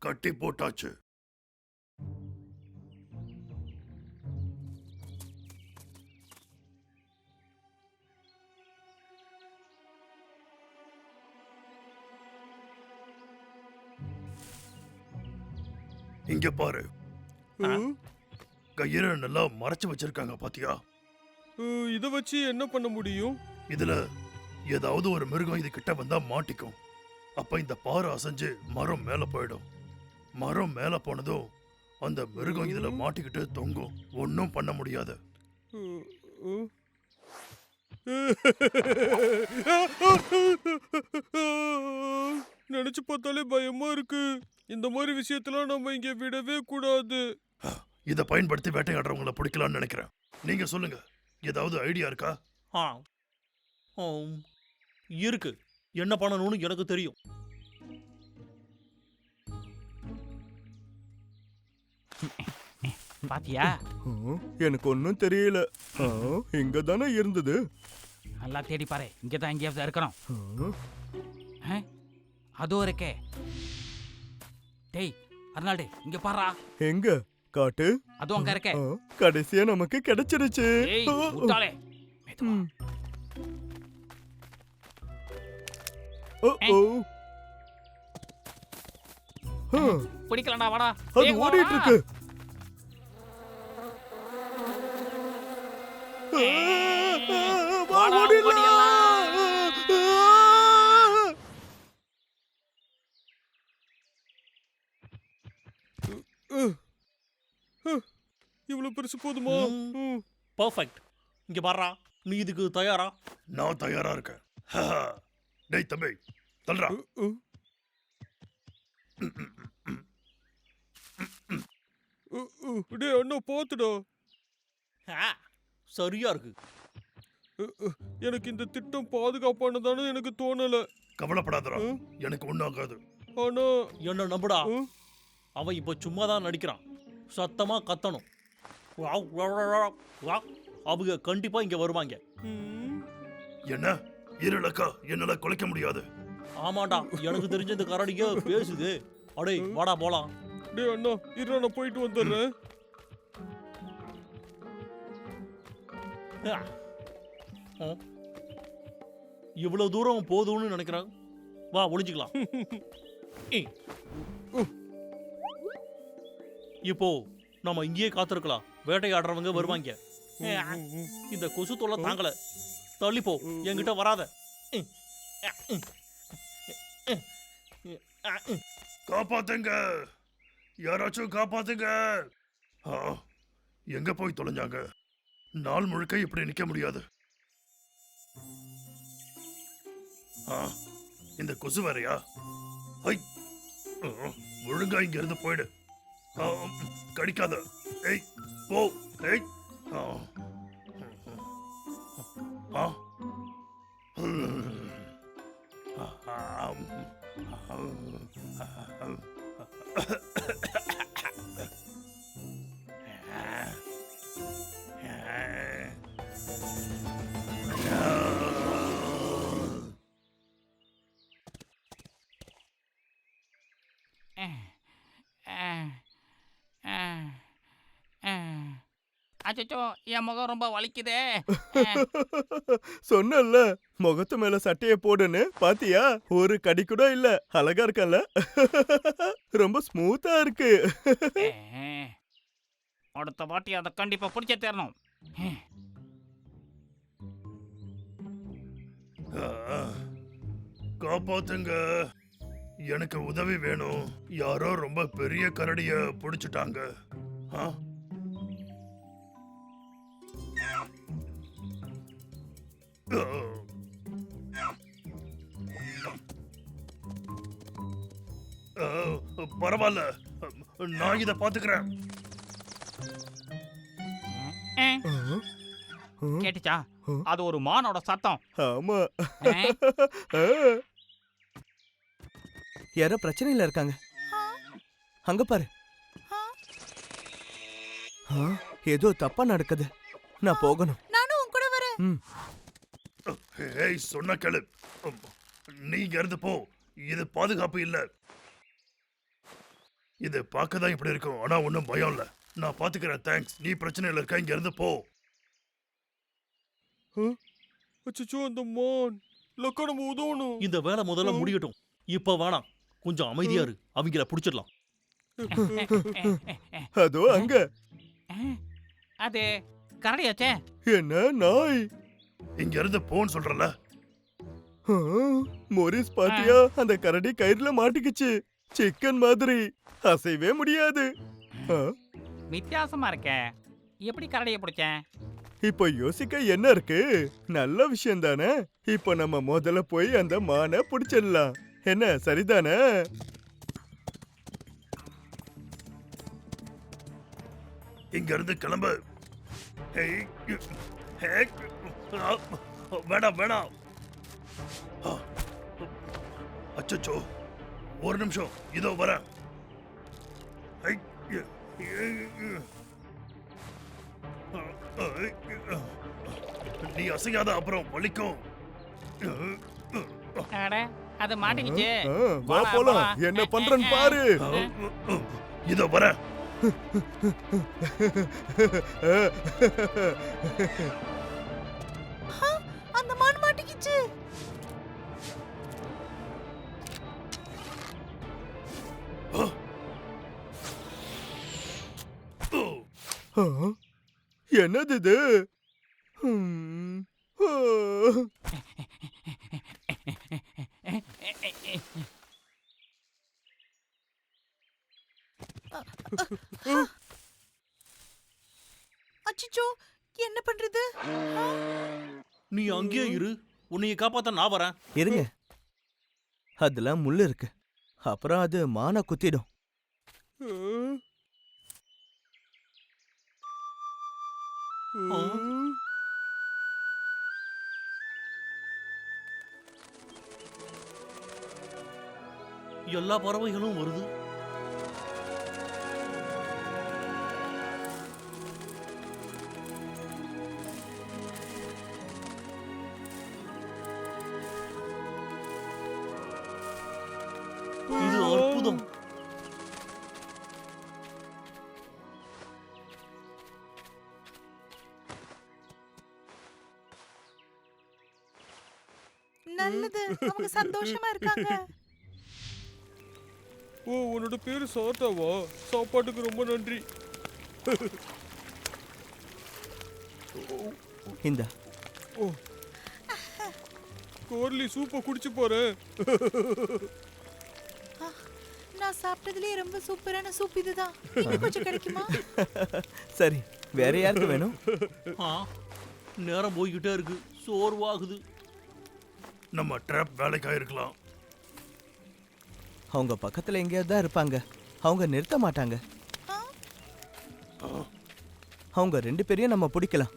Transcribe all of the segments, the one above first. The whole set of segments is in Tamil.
கட்டி போட்டாச்சு. இங்க பாரு, கயிறை நல்லா மறைச்சு வச்சிருக்காங்க பாத்தியா? இத வச்சு என்ன பண்ண முடியும்? இதுல ஏதாவது ஒரு மிருகம் இது கிட்ட வந்தா மாட்டிக்கும். அப்ப இந்த பாறை அசைஞ்சு மரம் மேல போயிடும். மரம் மேல போனதும் அந்த மிருகம் இதுல மாட்டிக்கிட்டு தொங்கும். ஒன்னும் பண்ண முடியாது. நினைச்சு பார்த்தாலே பயமா இருக்கு. இந்த மாதிரி விஷயத்தெல்லாம் நம்ம இங்க விடவே கூடாது. இத பயன்படுத்தி வேட்டையாடுறவங்களை பிடிக்கலாம்னு நினைக்கிறேன். நீங்க சொல்லுங்க, ஏதாவது ஐடியா இருக்கா? இருக்கு. என்ன பண்ணணும்னு எனக்கு தெரியும். பாத்தியா? எனக்கு ஒன்னும் தெரியல. இங்க தானே இருந்தது. நல்லா தேடி பாரு. இங்கதான் எங்கேயாவது இருக்கணும். அதுவும் இருக்கே. டேய் அர்னால்டு, இங்க பாரா. எங்க காட்டு? அதுவும் அங்க இருக்கே. கடைசியா நமக்கு கிடைச்சிருச்சு. ஏய் முட்டாளே. பிடிக்கலடா, வாடா. அது ஓடிட்டு இருக்கு. இவ்வளவு பெருசு போதுமா? பர்ஃபெக்ட். இங்க பாரா, நீ இதுக்கு தயாரா? நான் தயாரா இருக்கேன். டேய் தம்பி, தல்றா. டேய் அண்ணா, போத்துடா. சரியா இருக்கு. எனக்கு இந்த திட்டம் பாதுகாப்பானதானு எனக்கு தோணல. கவலைப்படாதடா, எனக்கு ஒண்ணும் ஆகாது. ஆனா என்ன நம்புடா, அவன் இப்ப சும்மா தான் நடிக்கிறான். சத்தமா கத்தணும். அவங்க கண்டிப்பா இங்க வருவாங்க. என்ன இருளக்கா, என்னால குலைக்க முடியாது. ஆமாண்டா, எனக்கு தெரிஞ்ச இந்த கரடிங்க பேசுது. அடே வாடா போலாம். டேய் அண்ணா, இரு, நான் போயிட்டு வந்துடுறேன். இவ்வளவு தூரம் போதும்னு நினைக்கிறேன். வா ஒளிஞ்சுக்கலாம். இப்போ நம்ம இங்கேயே காத்திருக்கலாம். வேட்டையாடுறவங்க வருவாங்க. இந்த கொசு தொல்லை தாங்கல. தள்ளி போ, என்கிட்ட வராத. காப்பாத்துங்க, யாராச்சும் காப்பாத்துங்க. எங்க போய் தொலைஞ்சாங்க? நாள் முழுக்க இப்படி நிக்க முடியாது. இந்த கொசு வேறையா? ஒழுங்கா இங்க இருந்து போயிடு. கடிக்காத. ஏய் போ. ஏய் அச்சோ, என் முகம் ரொம்ப வலிக்குதே. சொன்னல, முகத்து மேல சட்டைய போடுன்னு. பாத்தியா? ஒரு கடி கூட இல்ல. அழகா இருக்கல. ரொம்ப ஸ்மூத்தா இருக்கு. அடுத்த வாட்டி அதை கண்டிப்பா பிடிச்ச தேரணும். காப்பாத்துங்க, எனக்கு உதவி வேணும். யாரோ ரொம்ப பெரிய கரடிய பிடிச்சிட்டாங்க. பரவாயில்ல, நான் இத பாத்துக்கிறேன். கேட்டுச்சா? அது ஒரு மானோட சத்தம். ஆமா. யாரோ பிரச்சனையில இருக்காங்க. அங்க பாரு, ஏதோ தப்பா நடக்குது. நான் போகணும். நானும் உன் கூட வரேன். ஏய், சொன்ன கேளு. நீ இங்க இருந்து போ. இது பாதுகாப்பு இல்ல. இது பார்க்க தான் இப்படி இருக்கும், ஆனா ஒன்றும் பயம் இல்ல. நான் பாத்துக்கிறேன். தேங்க்ஸ். நீ பிரச்சனையில இருக்க, இங்க இருந்து போ. அச்சோ அந்த மான் லக்கா நம்ம உதவணும். இந்த வேலை முதல்ல முடியட்டும். இப்ப வேணாம், கொஞ்சம் அமைதியா இரு, அவங்கள புடிச்சிடலாம். அதோ அங்க அது கரடியாச்சே. என்ன நாய்? இங்க இருந்து போன்னு சொல்றல. ஆ, மோரிஸ் பாத்தியா, அந்த கரடி கயிறுல மாட்டிக்கிச்சு. சிக்கன் மாதிரி அசைவே முடியாது. ஆ, வித்தியாசமா இருக்கே. எப்படி கரடியை பிடிச்சேன்? இப்போ யோசிக்க என்ன இருக்கு? நல்ல விஷயம் தானே. இப்போ நம்ம முதல்ல போய் அந்த மானை பிடிச்சிடலாம். என்ன சரிதானே? இங்க இருந்து கிளம்பு. ஹேய், ஹேய், வேணாம் வேணாம். அச்சச்சோ, ஒரு நிமிஷம், இதோ வரேன். ஹை, நீ அசையாத, அப்புறம் வலிக்கும். அட, அது மாட்டிக்கிச்சு. ஆ, வா போலாம். என்ன பண்றேன்னு பாரு. இதோ வரேன். அந்த மான் மாட்டிக்கிச்சு. ஆ, என்னது இது? ம், ஆ. அச்சச்சோ, என்ன பண்றது? நீ அங்கேயே இரு, உன்னைய காப்பாத்த நான் வரேன். இருங்க, அதுல முள்ளு இருக்கு. அப்புறம் அது மானை குத்திடும். எல்லா பறவைகளும் வருது. இது அற்புதம். நல்லது, அவங்க சந்தோஷமா இருக்காங்க. ஓ, உன்னோட பேரு சாத்தாவா? சாப்பாட்டுக்கு ரொம்ப நன்றி. இந்த கோர்லி சூப்பை குடிச்சு போறேன். நான் சாப்பிட்டதுலயே ரொம்ப சூப்பரான சூப் இதுதான். இன்னும் கொஞ்சம் கிடைக்குமா? சரி, வேற யாருக்கு வேணும்? ஆ, நேரம் போய்கிட்டே இருக்கு, சோர்வாகுது. நம்ம ட்ராப் வேலைக்காக இருக்கலாம். அவங்க பக்கத்துல எங்கேயாவது தான் இருப்பாங்க. அவங்க நிறுத்த மாட்டாங்க. அவங்க 2 பேரையும் நம்ம பிடிக்கலாம்.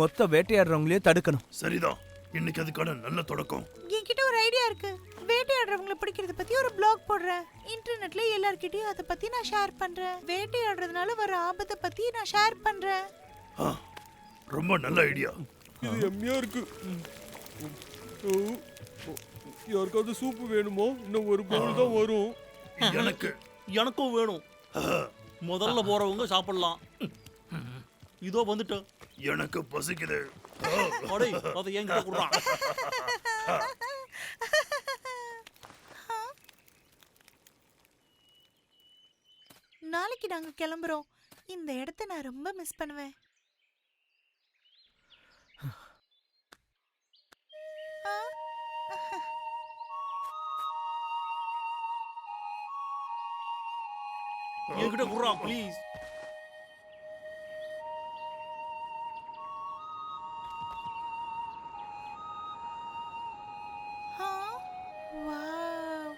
மொத்த வேட்டையாடுறவங்களையும் தடுக்கணும். சரிதான், இன்னைக்கு அதுக்கான நல்ல தொடக்கம். என்கிட்ட ஒரு ஐடியா இருக்கு. வேட்டையாடுறவங்களை பிடிக்கிறத பத்தி ஒரு பிளாக் போடுறேன். இன்டர்நெட்ல எல்லார்கிட்டயும் அதை பத்தி நான் ஷேர் பண்றேன். வேட்டையாடுறதுனால வர ஆபத்தை பத்தி நான் ஷேர் பண்றேன். ஆ, ரொம்ப நல்ல ஐடியா. இது எம்மையா இருக்கு. யாருக்காவது சூப்பு வேணுமோ? இன்னும் ஒரு பவுல் தான் வரும். எனக்கும் வேணும். முதல்ல போறவங்க சாப்பிடலாம். இதோ வந்துட்டேன். எனக்கு பசிக்குது. அடே, அதை என்கிட்ட குடுறா. நாளைக்கு நாங்க கிளம்புறோம். இந்த இடத்தை நான் ரொம்ப மிஸ் பண்ணுவேன். என்கிட்ட குடுறா ப்ளீஸ். வாவ்,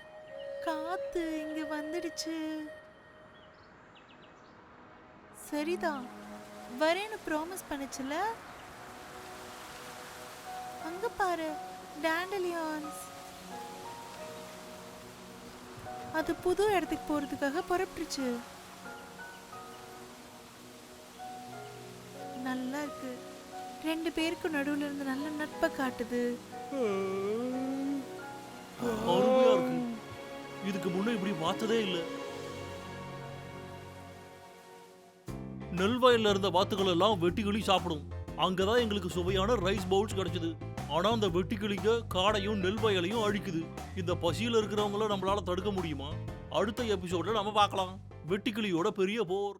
காத்து இங்க வந்துடுச்சு. சரிதான், வரேன்னு ப்ராமிஸ் பண்ணுச்சுல. அங்க பாரு, டாண்டலியான்ஸ். அது புது இடத்துக்கு போறதுக்காக புறப்பட்டுச்சு. நல்லா இருக்கு. 2 பேருக்கு நடுவுல இருந்து நல்ல நட்பை காட்டுது. அருமையா இருக்கு. இதுக்கு முன்ன இப்படி பார்த்ததே இல்ல. நெல் வயல்ல இருந்த வாத்துகள் எல்லாம் வெட்டுக்கிளி சாப்பிடும். அங்கதான் எங்களுக்கு சுவையான ரைஸ் பவுல்ஸ் கிடைச்சது. ஆனா அந்த வெட்டுக்கிளிங்க காடையும் நெல் வயலையும் அழிக்குது. இந்த பசியில இருக்கிறவங்கள நம்மளால தடுக்க முடியுமா? அடுத்த எபிசோட்ல நம்ம பார்க்கலாம். வெட்டுக்கிளியோட பெரிய போர்.